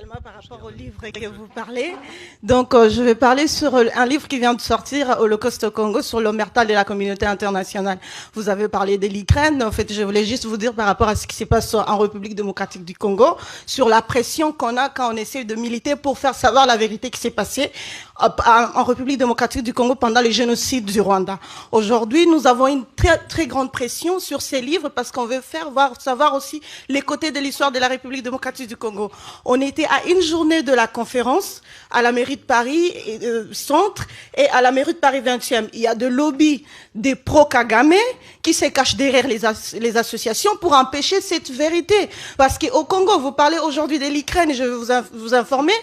Thelma, par rapport au livre que vous parlez. Donc, je vais parler sur un livre qui vient de sortir, Holocauste au Congo, sur l'omerta de la communauté internationale. Vous avez parlé de l'Ukraine. En fait, je voulais juste vous dire par rapport à ce qui se passe en République démocratique du Congo, sur la pression qu'on a quand on essaie de militer pour faire savoir la vérité qui s'est passée en République démocratique du Congo pendant le génocide du Rwanda. Aujourd'hui, nous avons une très, très grande pression sur ces livres parce qu'on veut faire savoir aussi les côtés de l'histoire de la République démocratique du Congo. On était à une journée de la conférence à la mairie de Paris Centre et à la mairie de Paris 20e. Il y a des lobbies des pro-Kagame qui se cachent derrière les associations pour empêcher cette vérité. Parce qu'au Congo, vous parlez aujourd'hui de l'Ukraine, je vais vous informer,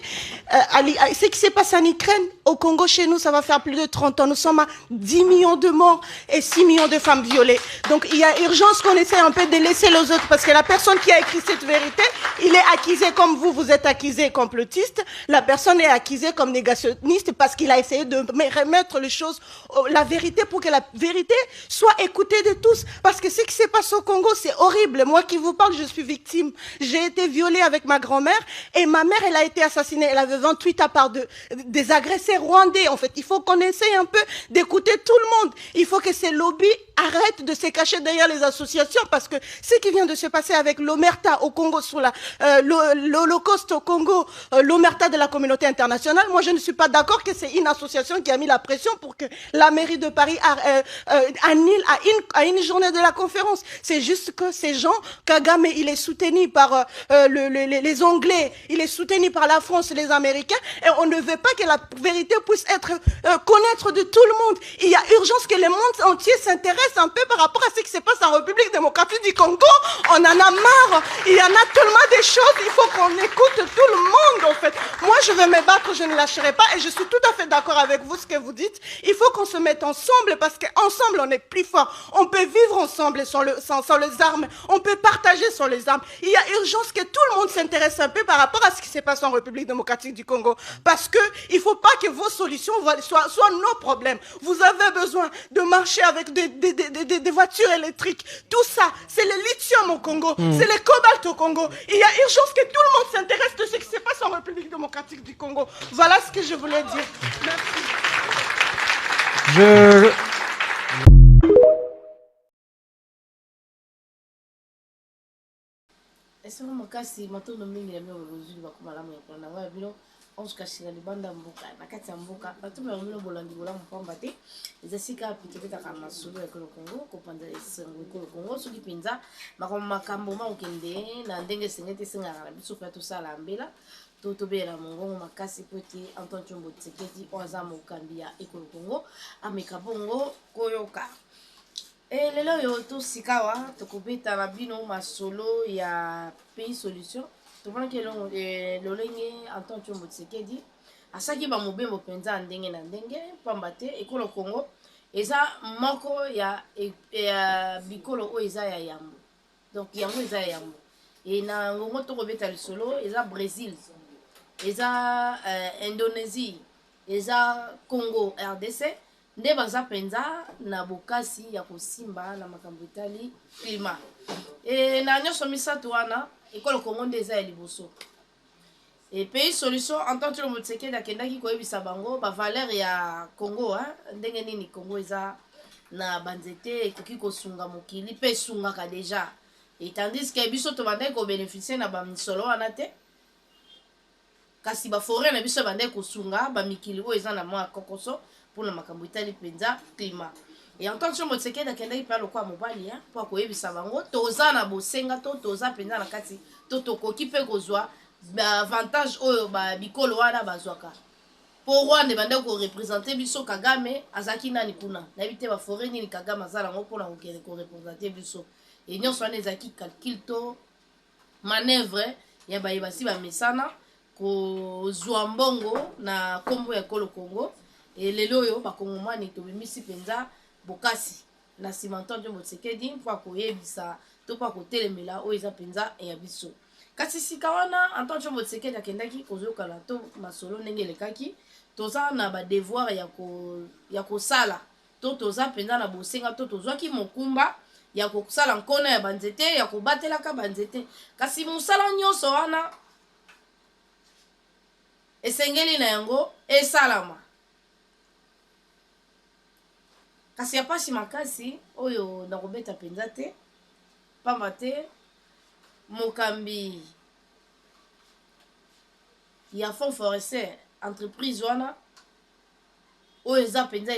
ce qui s'est passé en Ukraine, au Congo, chez nous, ça va faire plus de 30 ans. Nous sommes à 10 millions de morts et 6 millions de femmes violées. Donc, il y a urgence qu'on essaie un peu de laisser les autres parce que la personne qui a écrit cette vérité, il est accusé comme vous êtes accusé complotiste. La personne est accusée comme négationniste parce qu'il a essayé de remettre les choses, la vérité pour que la vérité soit écoutée de tous. Parce que ce qui se passe au Congo, c'est horrible. Moi qui vous parle, je suis victime. J'ai été violée avec ma grand-mère et ma mère, elle a été assassinée. Elle avait 28 à part des agressés rwandais. En fait, il faut qu'on essaye un peu d'écouter tout le monde. Il faut que ces lobbies arrêtent de se cacher derrière les associations parce que ce qui vient de se passer avec l'omerta au Congo sur l'Holocauste au Congo, l'omerta de la communauté internationale, moi je ne suis pas d'accord que c'est une association qui a mis la pression pour que la mairie de Paris annule à une journée de la conférence. C'est juste que ces gens, Kagame, il est soutenu par les Anglais, il est soutenu par la France et les Américains, et on ne veut pas que la vérité puisse être connaître de tout le monde. Il y a urgence que le monde entier s'intéresse un peu par rapport à ce qui se passe en République démocratique du Congo. On en a marre. Il y en a tellement de choses. Il faut qu'on écoute tout le monde, en fait. Moi, je vais me battre, je ne lâcherai pas, et je suis tout à fait d'accord avec vous, ce que vous dites. Il faut qu'on se mette ensemble, parce qu'ensemble, on est plus fort. On peut vivre ensemble sans les armes. On peut partager sans les armes. Il y a urgence que tout le monde s'intéresse un peu par rapport à ce qui se passe en République démocratique du Congo. Parce que il ne faut pas que vos solutions soient nos problèmes. Vous avez besoin de marcher avec des voitures électriques. Tout ça, c'est le lithium au Congo. C'est le cobalt au Congo. Il y a urgence que tout le monde s'intéresse de ce qui se passe en République démocratique du Congo. Voilà ce que je voulais dire. Merci. Ese makasi matondo mingi na mio bozuli bakomalamu ya kona wa bino onskashira libanda mbuka na kati ya mbuka batumba bino bolandi bola mpamba te ezasika pitopeta ka masulu ya Kongo ko panda esengo Kongo soki pinza makambo makende na ndenge sengete sengara biso fa to sala mbela to bela mongongo makasi poti Antoine Chombo Tsekedi oza mokambi ya ekolo Kongo ameka bongo koyoka. Lelo yo to sikawa to kubeta na bino masolo ya pays solution to prendre que lolenge Antoine Chombo Tsekedi asaki ba mobembo penza ndenge na ndenge pamba te ekolo Kongo eza moko ya bikolo o eza ya yambo, donc yango eza ya yambo et na ngongo to kubeta lisolo eza Brésil, eza Indonésie, eza Congo RDC nde baza penza na bokasi ya kosimba na makambo etali climat na nyonso misato wana ekolo Kongo nde eza ya liboso et pays solution Antoine Chombo Tsekedi akendaki koyebisa bango bavaleur ya Congo ndenge nini Congo eza na banzete ekoki kosunga mokili mpe esungaka deja et tandis que biso tobandaki kobénéficie na bamisolo wana te kasi baforêt na biso bandaki kosunga bamikili oyo eza na mwa kokoso pour la makambo itali penza climat et Antoine Chombo Tsekedi akendaki mpe lokwa mobali po akoyebisa bango toza na bosenga to toza penza na kati to tokoki mpe kozwa avantage oyo bikolo wana bazwaka po Rwanda bandaki korepresente biso Kagame azaki nani kuna nayebi te baforêt nini Kagame aza nango mpona kokende korepresente biso et nyonso wana ezalaki calcul to manœuvre ya bayebasi bamesana kozwa mbongo na kombo ya ekolo Kongo. Et lelo oyo bakongomani tobimisi penza bokasi na nsima Antoine Chombo Tsekedi mpo koyebisa to mpo kotelemela oyo eza penza ya biso. Kasi sika wana Antoine Chombo Tsekedi akendaki kozokala to masolo ndenge elekaki toza na badevoir ya kosala to toza penza na bosenga to tozwaki mokumba ya kosala nkona ya banzete ya kobatelaka banzete kasi mosala nyonso wana esengeli na yango esalama. Kasi ya pasi makasi oyo nakobeta penza te pamba te mokambi ya fond forestier entreprise wana oyo eza penza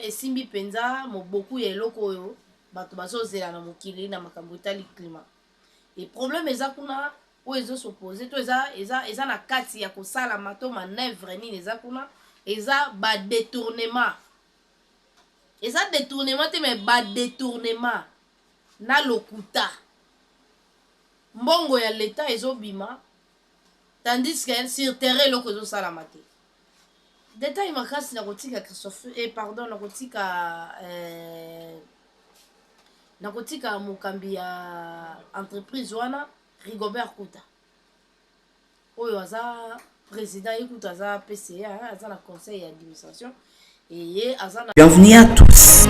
esimbi penza moboku ya eloko oyo bato bazozela na mokili na makambo etali climat. Et problème eza kuna oyo ezosopose to eza na kati ya kosalama to manœuvre nini eza kuna eza badétournement. Eza détournement te mais badétournement na lokuta. Mbongo ya l'État ezobima tandis que sur terrain eloko ezosalama te. Détail makasi na kotika Christophe pardon na kotika mokambi ya entreprise wana Rigobert Kuta oyo aza président ekuta aza PCA aza na conseil d'administration et ye aza na... Bienvenue à tous.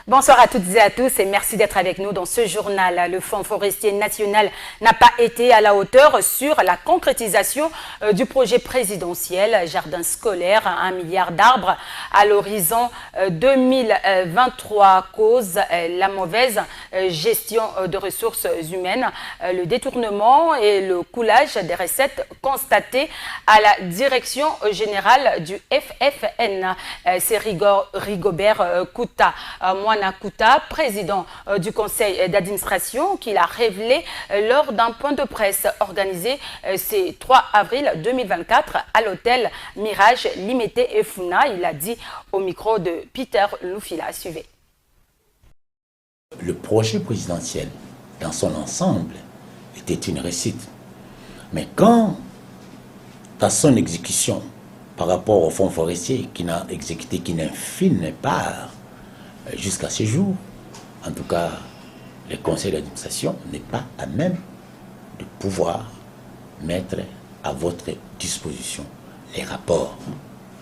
Bonsoir à toutes et à tous et merci d'être avec nous dans ce journal. Le Fonds forestier national n'a pas été à la hauteur sur la concrétisation du projet présidentiel Jardin scolaire, 1 milliard d'arbres à l'horizon 2023. Cause la mauvaise gestion de ressources humaines, le détournement et le coulage des recettes constatés à la direction générale du FFN. C'est Rigobert Kuta. Kuta, président du conseil d'administration, qui l'a révélé lors d'un point de presse organisé ce 3 avril 2024 à l'hôtel Mirage Limité et Funa. Il a dit au micro de Peter Lufila. Suivez. Le projet présidentiel dans son ensemble était une réussite. Mais quant à son exécution par rapport au fonds forestier qui n'a exécuté qu'une infime part, jusqu'à ce jour, en tout cas, le conseil d'administration n'est pas à même de pouvoir mettre à votre disposition les rapports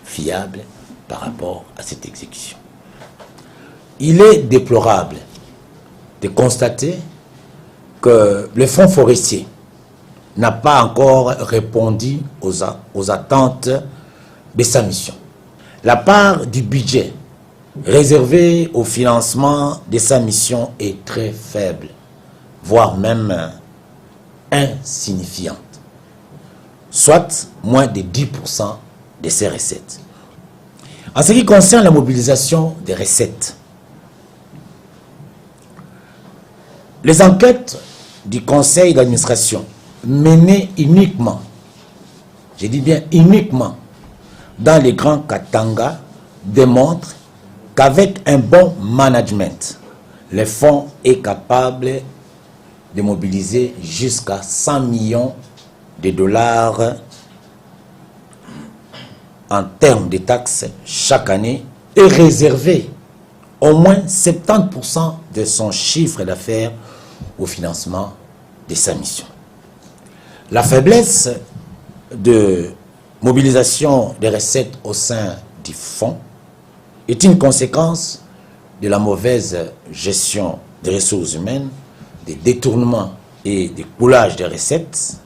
fiables par rapport à cette exécution. Il est déplorable de constater que le fonds forestier n'a pas encore répondu aux attentes de sa mission. La part du budget réservé au financement de sa mission est très faible, voire même insignifiante, soit moins de 10% de ses recettes. En ce qui concerne la mobilisation des recettes, les enquêtes du conseil d'administration menées uniquement, je dis bien uniquement, dans les grands Katanga démontrent qu'avec un bon management, le fonds est capable de mobiliser jusqu'à 100 millions de dollars en termes de taxes chaque année et réserver au moins 70% de son chiffre d'affaires au financement de sa mission. La faiblesse de mobilisation des recettes au sein du fonds est une conséquence de la mauvaise gestion des ressources humaines, des détournements et des coulages des recettes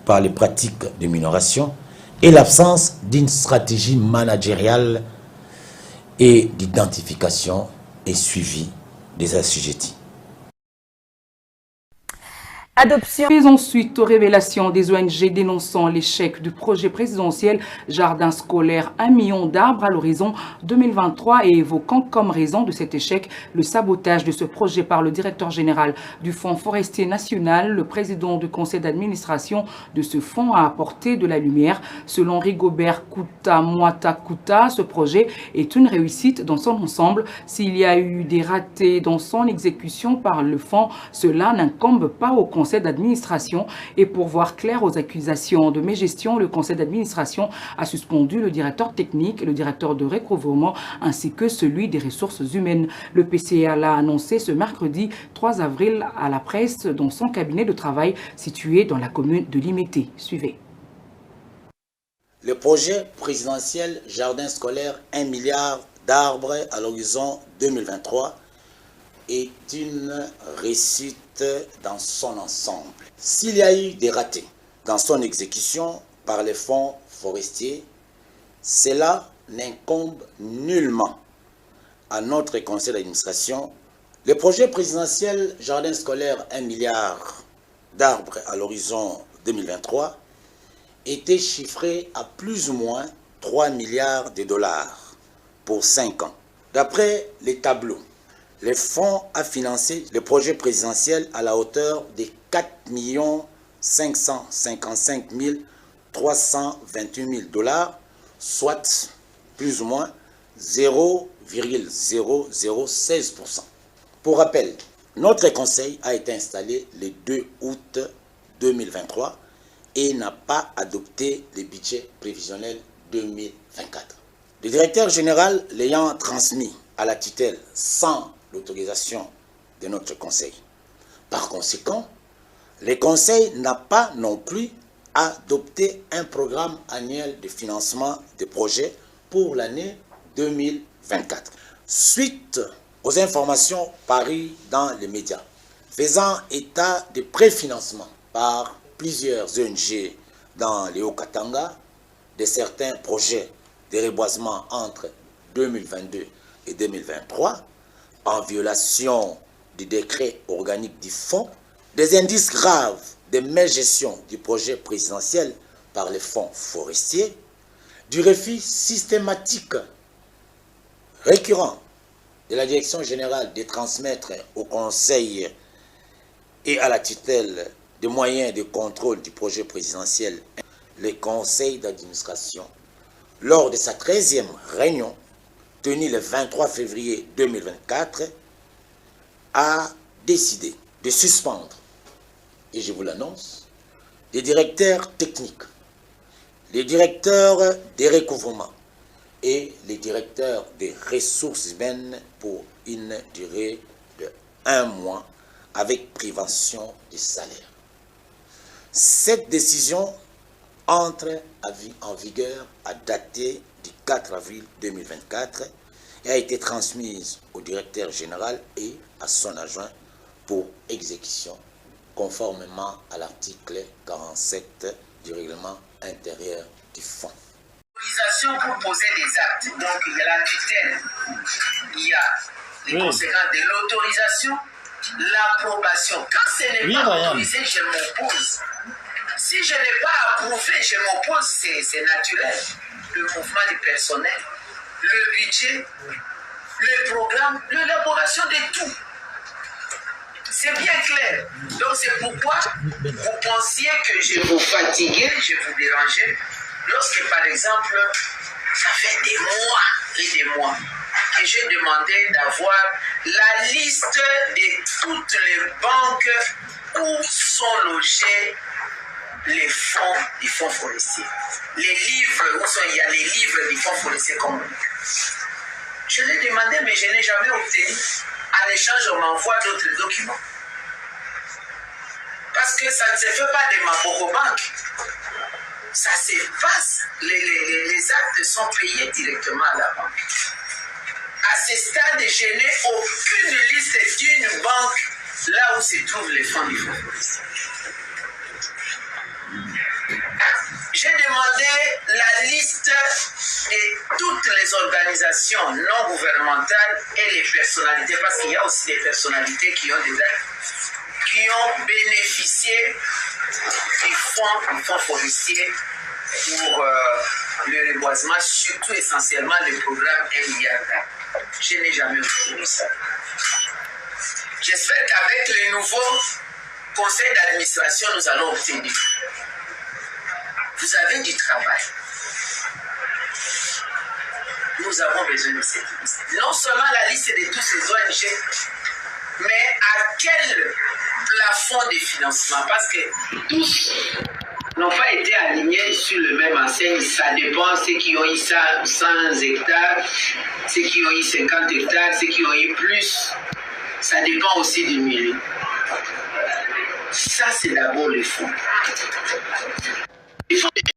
par les pratiques de minoration et l'absence d'une stratégie managériale et d'identification et suivi des assujettis. Adoption. Faisons suite aux révélations des ONG dénonçant l'échec du projet présidentiel Jardin scolaire 1 million d'arbres à l'horizon 2023 et évoquant comme raison de cet échec le sabotage de ce projet par le directeur général du Fonds forestier national. Le président du conseil d'administration de ce fonds a apporté de la lumière. Selon Rigobert Kuta, ce projet est une réussite dans son ensemble. S'il y a eu des ratés dans son exécution par le fonds, cela n'incombe pas au conseil d'administration. Et pour voir clair aux accusations de mégestion, le conseil d'administration a suspendu le directeur technique, le directeur de recouvrement ainsi que celui des ressources humaines. Le PCA l'a annoncé ce mercredi 3 avril à la presse dans son cabinet de travail situé dans la commune de Limité. Suivez. Le projet présidentiel Jardin scolaire 1 milliard d'arbres à l'horizon 2023 est une réussite dans son ensemble. S'il y a eu des ratés dans son exécution par les fonds forestiers, cela n'incombe nullement à notre conseil d'administration. Le projet présidentiel Jardin scolaire 1 milliard d'arbres à l'horizon 2023 était chiffré à plus ou moins 3 milliards de dollars pour 5 ans. D'après les tableaux, le fonds a financé le projet présidentiel à la hauteur de 4 555 328 000 dollars, soit plus ou moins 0,0016%. Pour rappel, notre conseil a été installé le 2 août 2023 et n'a pas adopté le budget prévisionnel 2024. Le directeur général l'ayant transmis à la tutelle sans l'autorisation de notre conseil. Par conséquent, le conseil n'a pas non plus adopté un programme annuel de financement des projets pour l'année 2024. Suite aux informations parues dans les médias, faisant état de préfinancement par plusieurs ONG dans les Hauts-Katanga de certains projets de reboisement entre 2022 et 2023, en violation du décret organique du fonds, des indices graves de mégestion du projet présidentiel par les fonds forestiers, du refus systématique récurrent de la Direction générale de transmettre au Conseil et à la tutelle des moyens de contrôle du projet présidentiel, le Conseil d'administration, lors de sa 13e réunion, tenue le 23 février 2024, a décidé de suspendre, et je vous l'annonce, les directeurs techniques, les directeurs des recouvrements et les directeurs des ressources humaines pour une durée de 1 mois avec prévention des salaires. Cette décision entre en vigueur à dater du 4 avril 2024 et a été transmise au directeur général et à son adjoint pour exécution conformément à l'article 47 du règlement intérieur du fonds. L'autorisation pour poser des actes, donc il y a la tutelle, il y a les conséquences de l'autorisation, l'approbation. Quand ce n'est pas autorisé, je m'oppose. Si je n'ai pas approuvé, je m'oppose, c'est naturel. Le mouvement du personnel, le budget, le programme, l'élaboration de tout. C'est bien clair. Donc c'est pourquoi vous pensiez que je vous fatiguais, je vous dérangeais, lorsque par exemple, ça fait des mois et des mois que j'ai demandé d'avoir la liste de toutes les banques où sont logés les fonds du fonds forestier. Les livres, il y a les livres du fonds forestier comme on dit. Je l'ai demandé, mais je n'ai jamais obtenu. En échange, on m'envoie d'autres documents. Parce que ça ne se fait pas de ma banque. Ça se passe. Les actes sont payés directement à la banque. À ce stade, je n'ai aucune liste d'une banque là où se trouvent les fonds du fonds forestier. J'ai demandé la liste de toutes les organisations non gouvernementales et les personnalités, parce qu'il y a aussi des personnalités qui ont bénéficié du fonds forestier pour le reboisement, surtout essentiellement le programme 1 milliard d'arbres. Je n'ai jamais obtenu ça. J'espère qu'avec le nouveau conseil d'administration, nous allons obtenir. Vous avez du travail. Nous avons besoin de cette liste. Non seulement la liste de tous ces ONG, mais à quel plafond de financement? Parce que tous n'ont pas été alignés sur le même enseigne. Ça dépend, ceux qui ont eu 100 hectares, ceux qui ont eu 50 hectares, ceux qui ont eu plus. Ça dépend aussi du milieu. Ça, c'est d'abord le fond. Il faut